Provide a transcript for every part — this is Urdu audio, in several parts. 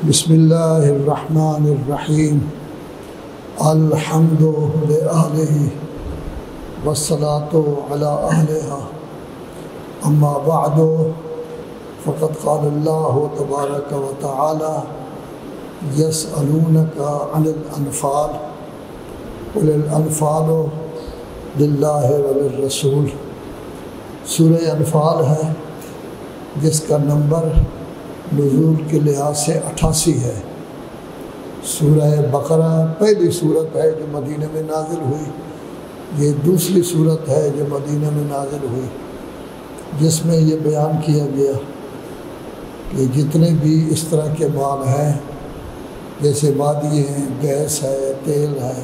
بسم اللہ الرحمن الرحیم الحمد للہ والصلاة علی اہلہا اما بعد فقد قال اللہ تبارک و تعالی یسألونک عن الانفال قل الانفال للہ وللرسول۔ سورہ انفال ہے جس کا نمبر نزول کے لحاظ سے 88 ہے۔ سورہ بقرہ پہلی صورت ہے جو مدینہ میں نازل ہوئی، یہ دوسری صورت ہے جو مدینہ میں نازل ہوئی، جس میں یہ بیان کیا گیا کہ جتنے بھی اس طرح کے مال ہیں جیسے وادی ہیں، گیس ہے، تیل ہے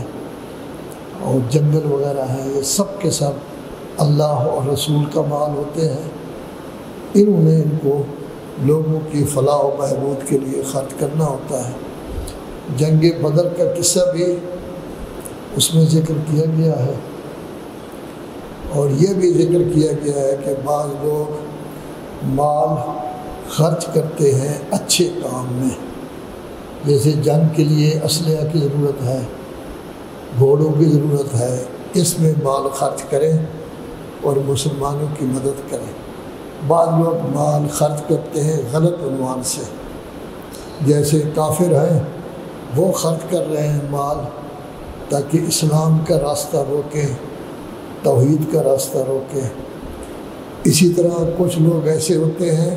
اور جنگل وغیرہ ہیں، یہ سب کے سب اللہ اور رسول کا مال ہوتے ہیں۔ انہوں نے ان کو لوگوں کی فلاح و بہبود کے لیے خرچ کرنا ہوتا ہے۔ جنگ بدر کا قصہ بھی اس میں ذکر کیا گیا ہے، اور یہ بھی ذکر کیا گیا ہے کہ بعض لوگ مال خرچ کرتے ہیں اچھے کام میں، جیسے جنگ کے لیے اسلحہ کی ضرورت ہے، گھوڑوں کی ضرورت ہے، اس میں مال خرچ کریں اور مسلمانوں کی مدد کریں۔ بعض لوگ مال خرچ کرتے ہیں غلط عنوان سے، جیسے کافر ہیں وہ خرچ کر رہے ہیں مال تاکہ اسلام کا راستہ روکیں، توحید کا راستہ روکیں۔ اسی طرح کچھ لوگ ایسے ہوتے ہیں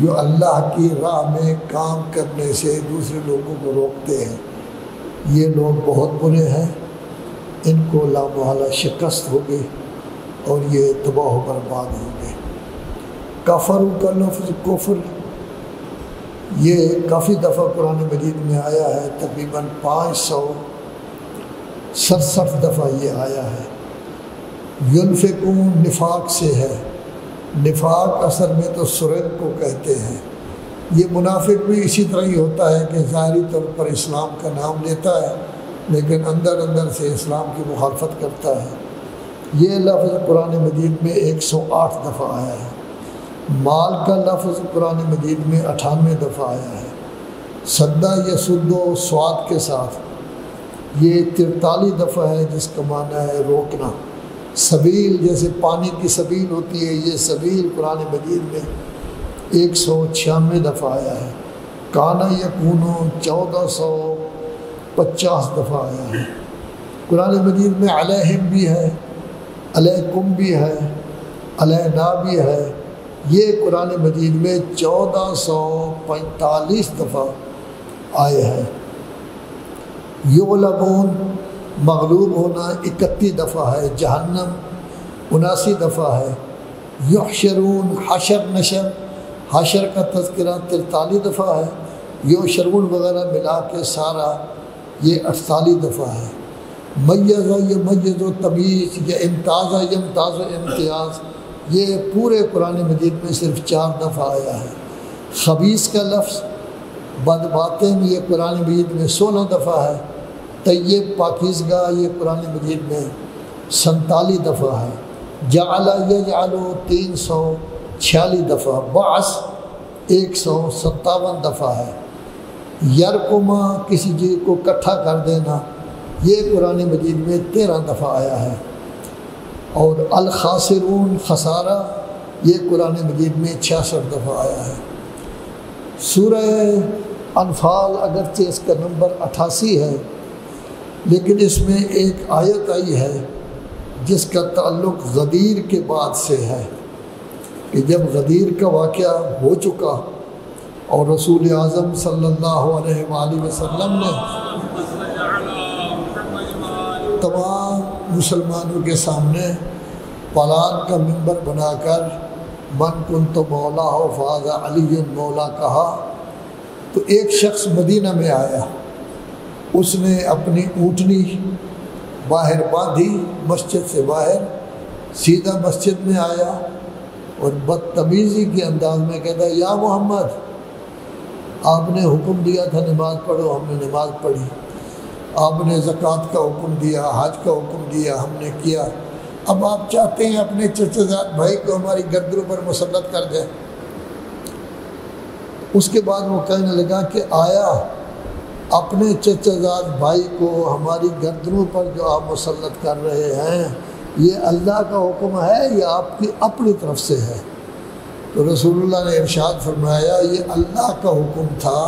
جو اللہ کی راہ میں کام کرنے سے دوسرے لوگوں کو روکتے ہیں، یہ لوگ بہت برے ہیں، ان کو لامحالہ شکست ہوگی اور یہ تباہ و برباد ہوں گے۔ کفر کا لفظ کفر یہ کافی دفعہ قرآن مجید میں آیا ہے، تقریباً 567 دفعہ یہ آیا ہے۔ ینفقون نفاق سے ہے، نفاق اصل میں تو سرنگ کو کہتے ہیں۔ یہ منافق بھی اسی طرح ہی ہوتا ہے کہ ظاہری طور پر اسلام کا نام لیتا ہے لیکن اندر اندر سے اسلام کی مخالفت کرتا ہے۔ یہ لفظ قرآن مجید میں 108 دفعہ آیا ہے۔ مال کا لفظ قرآن مجید میں 98 دفعہ آیا ہے۔ سدا یسد و سواد کے ساتھ یہ 43 دفعہ ہے، جس کا معنی ہے روکنا۔ سبیل جیسے پانی کی سبیل ہوتی ہے، یہ سبیل قرآن مجید میں 196 دفعہ آیا ہے۔ کانا یکونو 1450 دفعہ آیا ہے۔ قرآن مجید میں علیہم بھی ہے، علیکم بھی ہے، علینا بھی ہے۔ یہ قرآن مجید میں 1445 دفعہ آئے ہیں۔ یغلبون مغلوب ہونا 31 دفعہ ہے۔ جہنم 79 دفعہ ہے۔ یحشرون حشر نشر، حشر کا تذکرہ 43 دفعہ ہے۔ یحشرون وغیرہ ملا کے سارا یہ 48 دفعہ ہے۔ میز یمیز و تمیز، یا امتاز یمتاز و امتیاز، یہ پورے قرآن مجید میں صرف 4 دفعہ آیا ہے۔ خبیث کا لفظ بد باطن یہ قرآن مجید میں 16 دفعہ ہے۔ طیب پاکیزگاہ یہ قرآن مجید میں 47 دفعہ ہے۔ جعل یجعل 346 دفعہ، بعث 157 دفعہ ہے۔ یرقما کسی چیز کو اکٹھا کر دینا، یہ قرآن مجید میں 13 دفعہ آیا ہے۔ اور الخاسرون خسارہ یہ قرآن مجید میں 66 دفعہ آیا ہے۔ سورہ انفال اگرچہ اس کا نمبر 88 ہے لیکن اس میں ایک آیت آئی ہے جس کا تعلق غدیر کے بعد سے ہے، کہ جب غدیر کا واقعہ ہو چکا اور رسول اعظم صلی اللہ علیہ وآلہ وسلم نے تمام مسلمانوں کے سامنے پلان کا منبر بنا کر من کنت مولا ہو فاذا علی مولا کہا، تو ایک شخص مدینہ میں آیا، اس نے اپنی اونٹنی باہر باندھی مسجد سے باہر، سیدھا مسجد میں آیا اور بدتمیزی کے انداز میں کہتا ہے یا محمد، آپ نے حکم دیا تھا نماز پڑھو، ہم نے نماز پڑھی، آپ نے زکوٰۃ کا حکم دیا، حج کا حکم دیا، ہم نے کیا، اب آپ چاہتے ہیں اپنے چچا زاد بھائی کو ہماری گردنوں پر مسلط کر دیں۔ اس کے بعد وہ کہنے لگا کہ آیا اپنے چچا زاد بھائی کو ہماری گردنوں پر جو آپ مسلط کر رہے ہیں یہ اللہ کا حکم ہے یا آپ کی اپنی طرف سے ہے؟ تو رسول اللہ نے ارشاد فرمایا یہ اللہ کا حکم تھا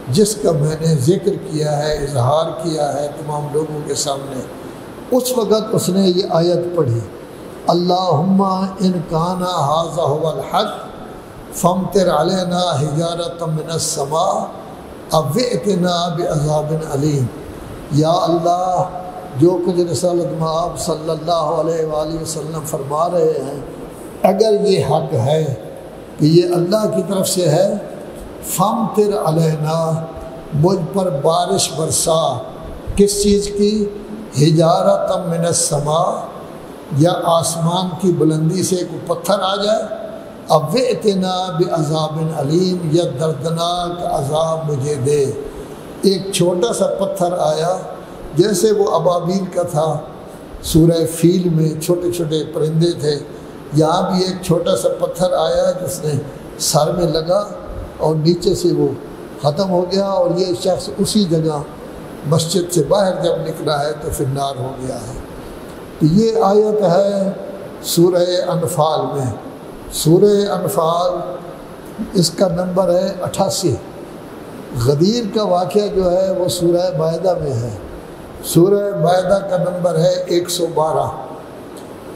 جس کا میں نے ذکر کیا ہے، اظہار کیا ہے تمام لوگوں کے سامنے۔ اس وقت اس نے یہ آیت پڑھی، اللہم ان کان ھذا ھو الحق فامطر علینا حجارۃ من السماء او ائتنا بعذاب علیم۔ یا اللہ جو کچھ رسالت مآب صلی اللہ علیہ وآلہ وسلم فرما رہے ہیں اگر یہ حق ہے کہ یہ اللہ کی طرف سے ہے، فامطر علینا مجھ پر بارش برسا، کس چیز کی؟ حجارۃ من السماء، یا آسمان کی بلندی سے کوئی پتھر آ جائے، اب ائتنا بعذاب علیم، یا دردناک عذاب مجھے دے۔ ایک چھوٹا سا پتھر آیا جیسے وہ ابابیل کا تھا، سورہ فیل میں چھوٹے چھوٹے پرندے تھے، یہاں بھی ایک چھوٹا سا پتھر آیا جس نے سر میں لگا اور نیچے سے وہ ختم ہو گیا، اور یہ شخص اسی جگہ مسجد سے باہر جب نکلا ہے تو پھر نار ہو گیا ہے۔ تو یہ آیت ہے سورہ انفال میں۔ سورہ انفال اس کا نمبر ہے 88۔ غدیر کا واقعہ جو ہے وہ سورہ مائدہ میں ہے، سورہ مائدہ کا نمبر ہے 112۔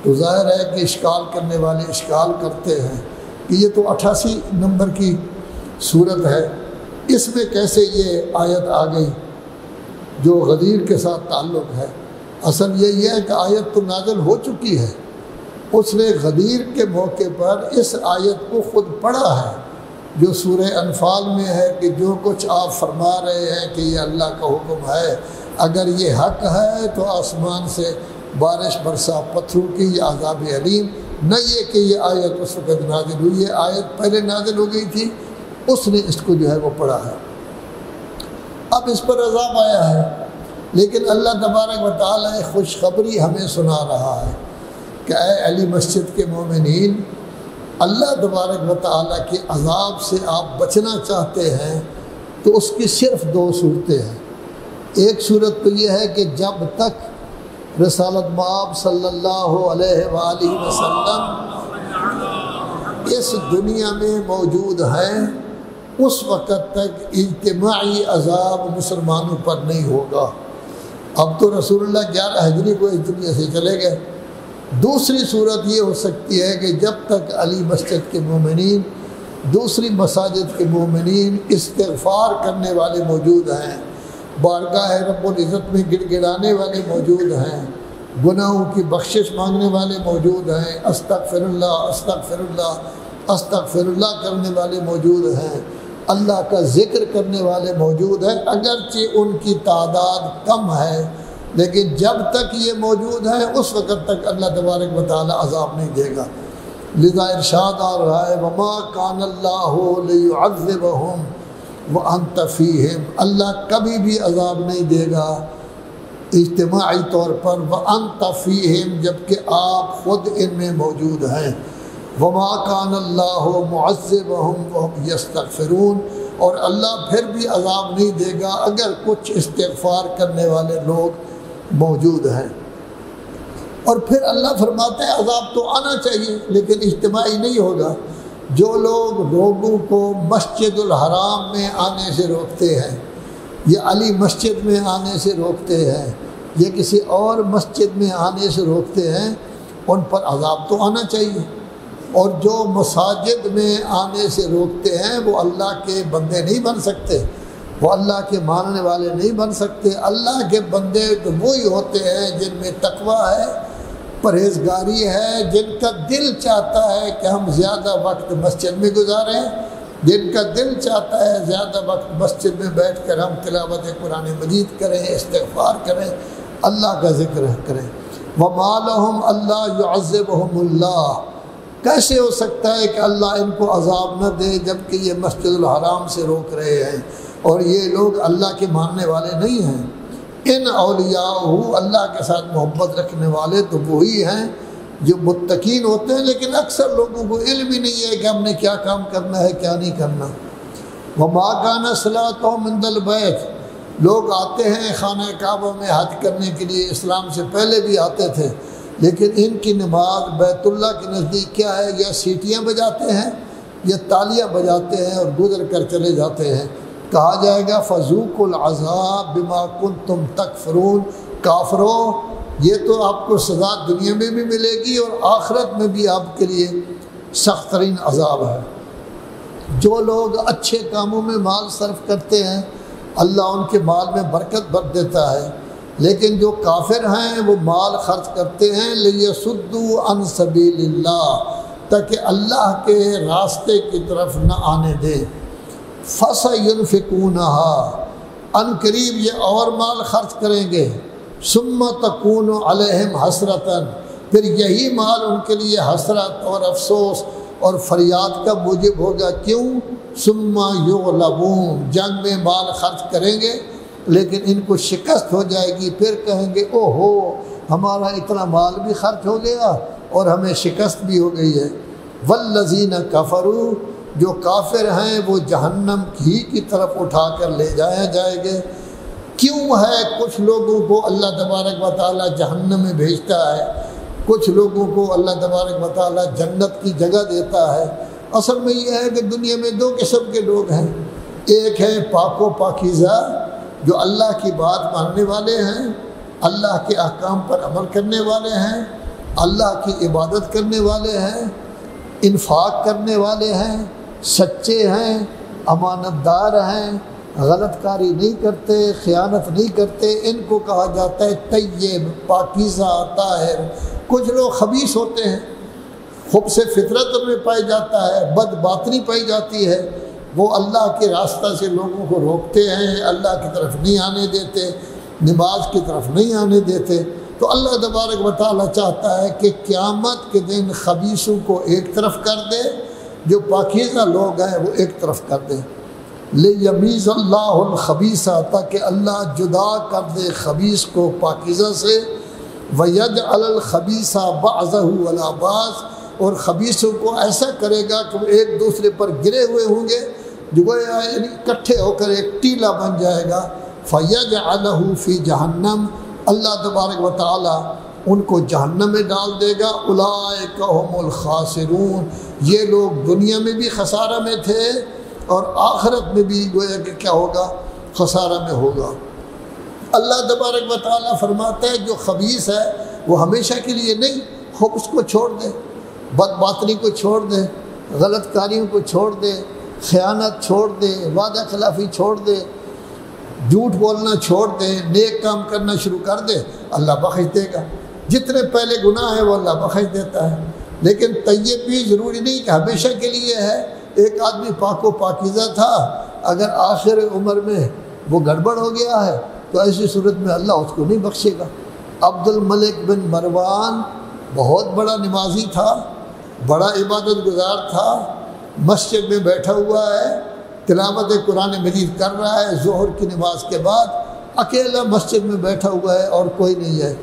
تو ظاہر ہے کہ اشکال کرنے والے اشکال کرتے ہیں کہ یہ تو 88 نمبر کی صورت ہے، اس میں کیسے یہ آیت آ گئی جو غدیر کے ساتھ تعلق ہے؟ اصل یہ ہے کہ آیت تو نازل ہو چکی ہے، اس نے غدیر کے موقع پر اس آیت کو خود پڑھا ہے جو سورہ انفال میں ہے کہ جو کچھ آپ فرما رہے ہیں کہ یہ اللہ کا حکم ہے، اگر یہ حق ہے تو آسمان سے بارش برسا پتھروں کی یا عذاب علیم، نہ یہ کہ یہ آیت اس وقت نازل ہوئی، یہ آیت پہلے نازل ہو گئی تھی، اس نے اس کو جو ہے وہ پڑھا ہے۔ اب اس پر عذاب آیا ہے، لیکن اللہ تبارک و تعالیٰ خوشخبری ہمیں سنا رہا ہے کہ اے علی مسجد کے مومنین، اللہ تبارک و تعالیٰ کے عذاب سے آپ بچنا چاہتے ہیں تو اس کی صرف دو صورتیں ہیں۔ ایک صورت تو یہ ہے کہ جب تک رسالت مآب صلی اللہ علیہ وآلہ وسلم اس دنیا میں موجود ہیں اس وقت تک اجتماعی عذاب مسلمانوں پر نہیں ہوگا۔ اب تو رسول اللہ 11 ہجری کو اس دنیا سے چلے گئے۔ دوسری صورت یہ ہو سکتی ہے کہ جب تک علی مسجد کے مومنین، دوسری مساجد کے مومنین استغفار کرنے والے موجود ہیں، بارگاہ رب العزت میں گڑ گڑانے والے موجود ہیں، گناہوں کی بخشش مانگنے والے موجود ہیں، استغفر اللہ استغفر اللہ استغفر اللہ کرنے والے موجود ہیں، اللہ کا ذکر کرنے والے موجود ہیں، اگرچہ ان کی تعداد کم ہے لیکن جب تک یہ موجود ہیں اس وقت تک اللہ تبارک و تعالیٰ عذاب نہیں دے گا۔ لذا ارشاد آ رہا ہے وَمَا كَانَ اللَّهُ لِيُعَذِّبَهُمْ وَأَنْتَ فِيهِمْ، اللہ کبھی بھی عذاب نہیں دے گا اجتماعی طور پر، وَأَنْتَ فِيهِمْ، جبکہ آپ خود ان میں موجود ہیں۔ وَمَا كَانَ اللَّهُ مُعَذِّبَهُمْ وَهُمْ يَسْتَغْفِرُونَ، اور اللہ پھر بھی عذاب نہیں دے گا اگر کچھ استغفار کرنے والے لوگ موجود ہیں۔ اور پھر اللہ فرماتے ہیں عذاب تو آنا چاہیے لیکن اجتماعی نہیں ہوگا۔ جو لوگ لوگوں کو مسجد الحرام میں آنے سے روکتے ہیں، یا علی مسجد میں آنے سے روکتے ہیں، یا کسی اور مسجد میں آنے سے روکتے ہیں، ان پر عذاب تو آنا چاہیے۔ اور جو مساجد میں آنے سے روکتے ہیں وہ اللہ کے بندے نہیں بن سکتے، وہ اللہ کے ماننے والے نہیں بن سکتے۔ اللہ کے بندے تو وہی ہوتے ہیں جن میں تقویٰ ہے، پرہیزگاری ہے، جن کا دل چاہتا ہے کہ ہم زیادہ وقت مسجد میں گزاریں، جن کا دل چاہتا ہے زیادہ وقت مسجد میں بیٹھ کر ہم تلاوت قرآن مجید کریں، استغفار کریں، اللہ کا ذکر کریں۔ وَمَا لَهُمْ أَلَّا يُعَذِّبَهُمُ اللَّهُ، کیسے ہو سکتا ہے کہ اللہ ان کو عذاب نہ دے جبکہ یہ مسجد الحرام سے روک رہے ہیں اور یہ لوگ اللہ کے ماننے والے نہیں ہیں۔ ان اولیاءہ، اللہ کے ساتھ محبت رکھنے والے تو وہی ہیں جو متقین ہوتے ہیں، لیکن اکثر لوگوں کو علم ہی نہیں ہے کہ ہم نے کیا کام کرنا ہے کیا نہیں کرنا۔ وما کان صلاتهم عند البیت، لوگ آتے ہیں خانہ کعبہ میں حج کرنے کے لیے، اسلام سے پہلے بھی آتے تھے، لیکن ان کی نماز بیت اللہ کے نزدیک کیا ہے، یا سیٹیاں بجاتے ہیں یا تالیاں بجاتے ہیں اور گزر کر چلے جاتے ہیں۔ کہا جائے گا فذوقوا العذاب بما کنتم تکفرون، کافرو یہ تو آپ کو سزا دنیا میں بھی ملے گی اور آخرت میں بھی آپ کے لیے سخت ترین عذاب ہے۔ جو لوگ اچھے کاموں میں مال صرف کرتے ہیں اللہ ان کے مال میں برکت بھر دیتا ہے، لیکن جو کافر ہیں وہ مال خرچ کرتے ہیں لیصدوا عن سبیل اللہ، تاکہ اللہ کے راستے کی طرف نہ آنے دے۔ فَسَيُنْفِقُونَهَا، ان قریب یہ اور مال خرچ کریں گے، ثُمَّ تَكُونُ عَلَيْهِمْ حَسْرَةً، پھر یہی مال ان کے لیے حسرت اور افسوس اور فریاد کا موجب ہوگا۔ کیوں؟ ثُمَّ يُغْلَبُونَ، جنگ میں مال خرچ کریں گے لیکن ان کو شکست ہو جائے گی، پھر کہیں گے او ہو ہمارا اتنا مال بھی خرچ ہو گیا اور ہمیں شکست بھی ہو گئی ہے۔ وَالَّذِينَ كَفَرُوا، جو کافر ہیں وہ جہنم ہی کی طرف اٹھا کر لے جائیں گے۔ کیوں ہے کچھ لوگوں کو اللہ تبارک و تعالیٰ جہنم میں بھیجتا ہے، کچھ لوگوں کو اللہ تبارک و تعالیٰ جنت کی جگہ دیتا ہے؟ اصل میں یہ ہے کہ دنیا میں دو قسم کے لوگ ہیں، ایک ہے پاک و پاکیزہ جو اللہ کی بات ماننے والے ہیں، اللہ کے احکام پر عمل کرنے والے ہیں، اللہ کی عبادت کرنے والے ہیں، انفاق کرنے والے ہیں، سچے ہیں، امانت دار ہیں، غلط کاری نہیں کرتے، خیانت نہیں کرتے، ان کو کہا جاتا ہے طیب، پاکیزہ، طاہر۔ کچھ لوگ خبیث ہوتے ہیں، خب سے فطرت ان میں پائی جاتا ہے، بد باطنی پائی جاتی ہے، وہ اللہ کے راستہ سے لوگوں کو روکتے ہیں، اللہ کی طرف نہیں آنے دیتے، نماز کی طرف نہیں آنے دیتے۔ تو اللہ تبارک و تعالیٰ چاہتا ہے کہ قیامت کے دن خبیثوں کو ایک طرف کر دے، جو پاکیزہ لوگ ہیں وہ ایک طرف کر دے۔ لیمیز اللہ الخبیث، تاکہ اللہ جدا کر دے خبیث کو پاکیزہ سے، وَيَجْعَلَ الْخَبِيثَ بَعْضَهُ عَلَى بَعْضٍ، اور خبیثوں کو ایسا کرے گا کہ وہ ایک دوسرے پر گرے ہوئے ہوں گے، جو یعنی اکٹھے ہو کر ایک ٹیلا بن جائے گا۔ فَيَجْعَلَهُ فِي جَهَنَّمَ، اللہ تبارک و تعالیٰ ان کو جہنم میں ڈال دے گا۔ اولئک هم الخاسرون، یہ لوگ دنیا میں بھی خسارہ میں تھے اور آخرت میں بھی گویا کہ کیا ہوگا، خسارہ میں ہوگا۔ اللہ تبارک و تعالیٰ فرماتا ہے جو خبیث ہے وہ ہمیشہ کے لیے نہیں، خوب اس کو چھوڑ دے، بد باطنی کو چھوڑ دے، غلط کاریوں کو چھوڑ دے، خیانت چھوڑ دے، وعدہ خلافی چھوڑ دے، جھوٹ بولنا چھوڑ دے، نیک کام کرنا شروع کر دے، اللہ بخش دے گا۔ جتنے پہلے گناہ ہیں وہ اللہ بخش دیتا ہے، لیکن طیب بھی ضروری نہیں کہ ہمیشہ کے لیے ہے۔ ایک آدمی پاک و پاکیزہ تھا، اگر آخر عمر میں وہ گڑبڑ ہو گیا ہے تو ایسی صورت میں اللہ اس کو نہیں بخشے گا۔ عبد الملک بن مروان بہت بڑا نمازی تھا، بڑا عبادت گزار تھا، مسجد میں بیٹھا ہوا ہے، تلاوت قرآن مجید کر رہا ہے، ظہر کی نماز کے بعد اکیلا مسجد میں بیٹھا ہوا ہے اور کوئی نہیں ہے۔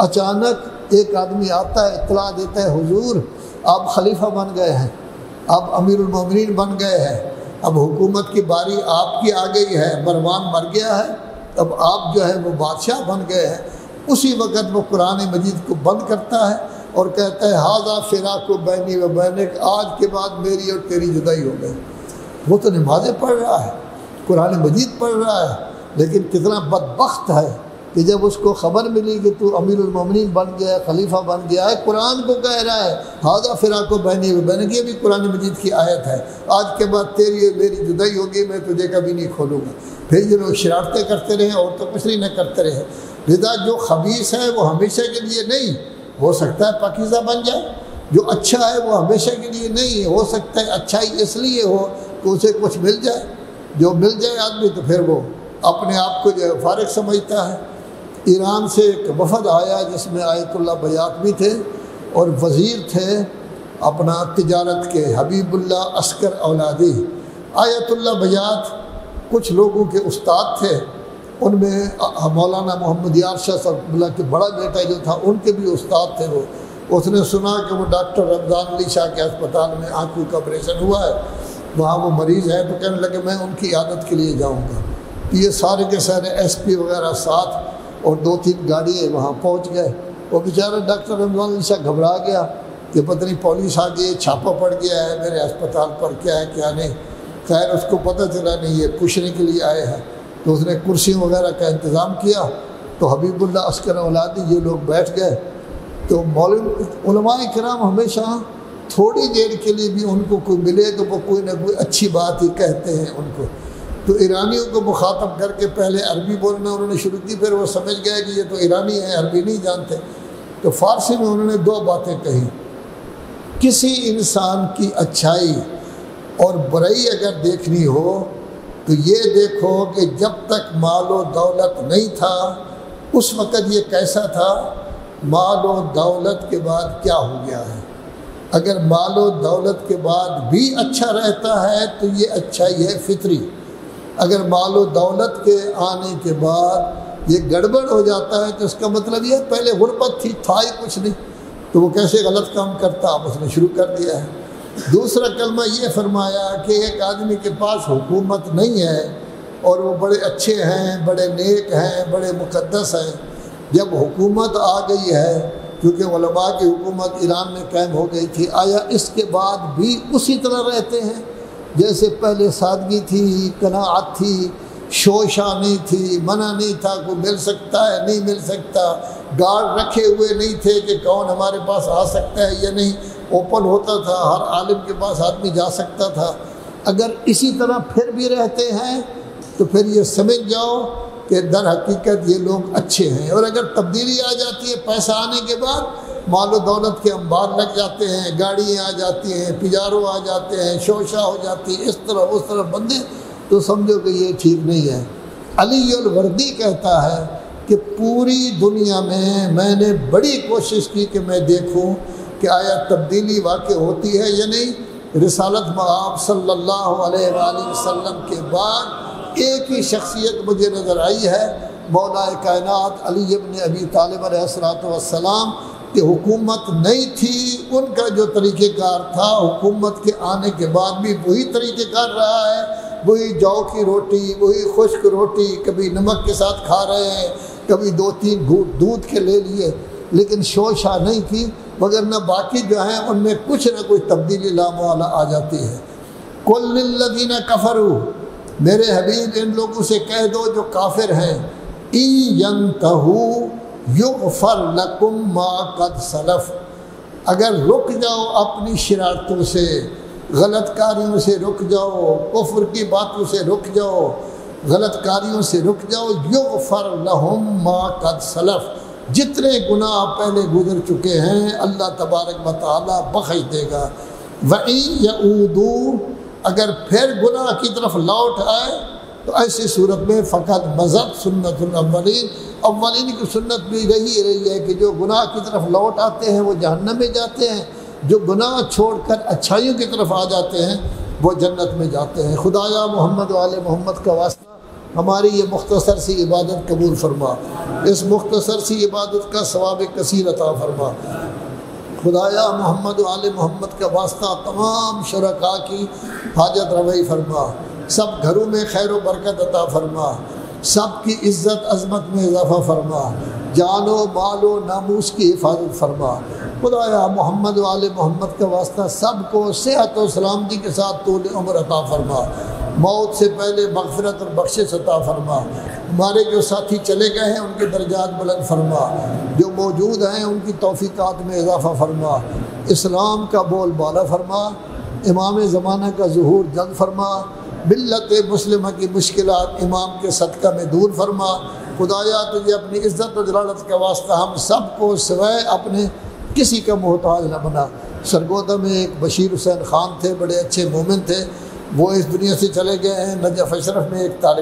اچانک ایک آدمی آتا ہے، اطلاع دیتا ہے حضور آپ خلیفہ بن گئے ہیں، آپ امیر المومنین بن گئے ہیں، اب حکومت کی باری آپ کی آ گئی ہے، مروان مر گیا ہے، اب آپ جو ہے وہ بادشاہ بن گئے ہیں۔ اسی وقت وہ قرآن مجید کو بند کرتا ہے اور کہتا ہے ھذا فراق بینی و بینک، آج کے بعد میری اور تیری جدائی ہو گئی۔ وہ تو نمازیں پڑھ رہا ہے، قرآن مجید پڑھ رہا ہے، لیکن کتنا بدبخت ہے کہ جب اس کو خبر ملی کہ تو امیر المومنین بن گیا ہے، خلیفہ بن گیا ہے، قرآن کو کہہ رہا ہے ھذا فراق بینی و بینک، یہ بھی قرآن مجید کی آیت ہے، آج کے بعد تیری اور میری جدائی ہوگی، میں تجھے کبھی نہیں کھولوں گا۔ پھر یہ لوگ شرارتیں کرتے رہے اور تو کچھ نہیں نہ کرتے رہے۔ لذا جو خبیث ہے وہ ہمیشہ کے لیے نہیں، ہو سکتا ہے پاکیزہ بن جائے، جو اچھا ہے وہ ہمیشہ کے لیے نہیں، ہو سکتا ہے اچھائی اس لیے ہو کہ اسے کچھ مل جائے، جو مل جائے آدمی تو پھر وہ اپنے آپ کو جو ہے فارغ سمجھتا ہے۔ ایران سے ایک وفد آیا جس میں آیت اللہ بیات بھی تھے اور وزیر تھے اپنا تجارت کے، حبیب اللہ عسکر اولادی۔ آیت اللہ بیات کچھ لوگوں کے استاد تھے، ان میں مولانا محمد یار شاہ صاحب اللہ کے بڑا بیٹا جو تھا ان کے بھی استاد تھے۔ وہ اس نے سنا کہ وہ ڈاکٹر رمضان علی شاہ کے ہسپتال میں آنکھوں کا آپریشن ہوا ہے، وہاں وہ مریض ہیں تو کہنے لگے میں ان کی عیادت کے لیے جاؤں گا. یہ سارے کے سارے ایس پی وغیرہ ساتھ اور 2-3 گاڑیاں وہاں پہنچ گئے. وہ بیچارہ ڈاکٹر رمضان علی شاہ گھبرا گیا کہ پتہ نہیں پولیس آ گئی، چھاپا پڑ گیا ہے میرے اسپتال پر، کیا ہے کیا نہیں. خیر اس کو پتہ چلا نہیں یہ پوچھنے کے لیے آئے ہیں، تو اس نے کرسیوں وغیرہ کا انتظام کیا. تو حبیب اللہ عسکر اولادی یہ لوگ بیٹھ گئے. تو علماء کرام ہمیشہ تھوڑی دیر کے لیے بھی ان کو کوئی ملے تو وہ کوئی نہ کوئی اچھی بات ہی کہتے ہیں ان کو. تو ایرانیوں کو مخاطب کر کے پہلے عربی بولنا انہوں نے شروع کی، پھر وہ سمجھ گئے کہ یہ تو ایرانی ہیں، عربی نہیں جانتے. تو فارسی میں انہوں نے 2 باتیں کہی. کسی انسان کی اچھائی اور برائی اگر دیکھنی ہو تو یہ دیکھو کہ جب تک مال و دولت نہیں تھا اس وقت یہ کیسا تھا، مال و دولت کے بعد کیا ہو گیا ہے. اگر مال و دولت کے بعد بھی اچھا رہتا ہے تو یہ اچھائی ہے فطری. اگر مال و دولت کے آنے کے بعد یہ گڑبڑ ہو جاتا ہے تو اس کا مطلب یہ پہلے غربت تھی، تھا ہی کچھ نہیں، تو وہ کیسے غلط کام کرتا، اب اس نے شروع کر دیا ہے. دوسرا کلمہ یہ فرمایا کہ ایک آدمی کے پاس حکومت نہیں ہے اور وہ بڑے اچھے ہیں، بڑے نیک ہیں، بڑے مقدس ہیں. جب حکومت آ گئی ہے، کیونکہ علماء کی حکومت ایران میں قائم ہو گئی تھی، آیا اس کے بعد بھی اسی طرح رہتے ہیں جیسے پہلے؟ سادگی تھی، قناعت تھی، شوشہ نہیں تھی، منع نہیں تھا کوئی مل سکتا ہے نہیں مل سکتا، گارڈ رکھے ہوئے نہیں تھے کہ کون ہمارے پاس آ سکتا ہے یا نہیں، اوپن ہوتا تھا، ہر عالم کے پاس آدمی جا سکتا تھا. اگر اسی طرح پھر بھی رہتے ہیں تو پھر یہ سمجھ جاؤ کہ در حقیقت یہ لوگ اچھے ہیں. اور اگر تبدیلی آ جاتی ہے پیسہ آنے کے بعد، مال و دولت کے انبار لگ جاتے ہیں، گاڑیاں آ جاتی ہیں، پجاروں آ جاتے ہیں، شوشہ ہو جاتی ہے، اس طرح اس طرح بندے، تو سمجھو کہ یہ ٹھیک نہیں ہے. علی الوردی کہتا ہے کہ پوری دنیا میں نے بڑی کوشش کی کہ میں دیکھوں کہ آیا تبدیلی واقع ہوتی ہے یا نہیں. رسالت مآب صلی اللہ علیہ وآلہ وسلم کے بعد ایک ہی شخصیت مجھے نظر آئی ہے، مولا کائنات علی ابن ابی طالب علیہ السلام. کہ حکومت نہیں تھی، ان کا جو طریقہ کار تھا حکومت کے آنے کے بعد بھی وہی طریقہ کار رہا ہے. وہی جو کی روٹی، وہی خشک روٹی، کبھی نمک کے ساتھ کھا رہے ہیں، کبھی 2-3 گھونٹ دودھ کے لے لیے، لیکن شوشہ نہیں کی. مگر نہ باقی جو ہیں ان میں کچھ نہ کچھ تبدیلی لامحالہ آ جاتی ہے. قل للذین کفروا، میرے حبیب ان لوگوں سے کہہ دو جو کافر ہیں، ان ینتہوا یغفر لکم ما قد سلف، اگر رک جاؤ اپنی شرارتوں سے، غلط کاریوں سے رک جاؤ، کفر کی باتوں سے رک جاؤ، غلط کاریوں سے رک جاؤ، یغفر لہم ما قد سلف، جتنے گناہ پہلے گزر چکے ہیں اللہ تبارک و تعالیٰ بخش دے گا. وَإِن يَعُودُوا، اگر پھر گناہ کی طرف لوٹ آئے تو ایسی صورت میں فقط مذہب سنت الاولین، اولین کی سنت بھی رہی ہے کہ جو گناہ کی طرف لوٹ آتے ہیں وہ جہنم میں جاتے ہیں، جو گناہ چھوڑ کر اچھائیوں کی طرف آ جاتے ہیں وہ جنت میں جاتے ہیں. خدایا محمد و آل محمد کا واسطہ ہماری یہ مختصر سی عبادت قبول فرما، اس مختصر سی عبادت کا ثواب کثیر عطا فرما. خدایا محمد و آل محمد کا واسطہ تمام شرکاء کی حاجت روائی فرما، سب گھروں میں خیر و برکت عطا فرما، سب کی عزت عظمت میں اضافہ فرما، جان و مال و ناموس کی حفاظت فرما. خدایا محمد و آل محمد کا واسطہ سب کو صحت و سلامتی کے ساتھ طول عمر عطا فرما، موت سے پہلے مغفرت اور بخشش عطا فرما. ہمارے جو ساتھی چلے گئے ہیں ان کے درجات بلند فرما، جو موجود ہیں ان کی توفیقات میں اضافہ فرما، اسلام کا بول بالا فرما، امام زمانہ کا ظہور جلد فرما، ملت مسلمہ کی مشکلات امام کے صدقہ میں دور فرما. خدایا تجھے اپنی عزت و جلالت کا واسطہ ہم سب کو سوائے اپنے کسی کا محتاج نہ بنا. سرگودا میں ایک بشیر حسین خان تھے، بڑے اچھے مومن تھے، وہ اس دنیا سے چلے گئے ہیں. نجف اشرف میں ایک طالب